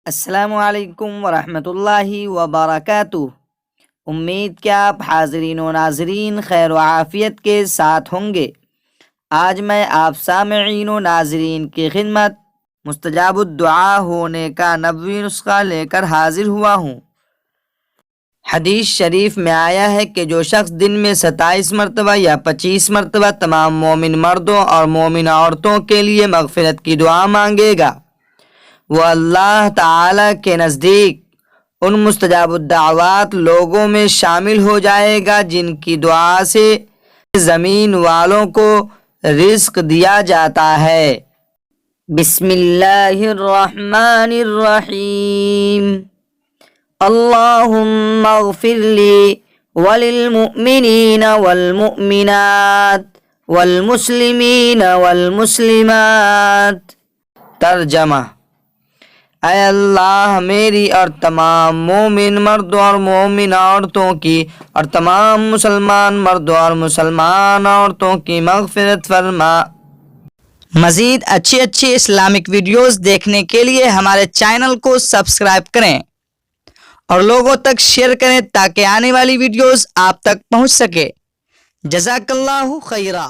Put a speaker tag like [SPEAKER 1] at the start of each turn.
[SPEAKER 1] السلام علیکم ورحمۃ اللہ وبرکاتہ۔ امید کہ آپ حاضرین و ناظرین خیر و عافیت کے ساتھ ہوں گے۔ آج میں آپ سامعین و ناظرین کی خدمت مستجاب الدعا ہونے کا نبوی نسخہ لے کر حاضر ہوا ہوں۔ حدیث شریف میں آیا ہے کہ جو شخص دن میں 27 مرتبہ یا 25 مرتبہ تمام مومن مردوں اور مومن عورتوں کے لیے مغفرت کی دعا مانگے گا، وہ اللہ تعالی کے نزدیک ان مستجاب الدعوات لوگوں میں شامل ہو جائے گا جن کی دعا سے زمین والوں کو رزق دیا جاتا ہے۔ بسم اللہ الرحمن الرحیم۔ اللہم اغفر لی وللمؤمنین والمؤمنات والمسلمین والمسلمات۔ ترجمہ: اے اللہ میری اور تمام مومن مردوں اور مومن عورتوں کی اور تمام مسلمان مردوں اور مسلمان عورتوں کی مغفرت فرما۔ مزید اچھی اسلامک ویڈیوز دیکھنے کے لیے ہمارے چینل کو سبسکرائب کریں اور لوگوں تک شیئر کریں تاکہ آنے والی ویڈیوز آپ تک پہنچ سکے۔ جزاک اللہ خیرہ۔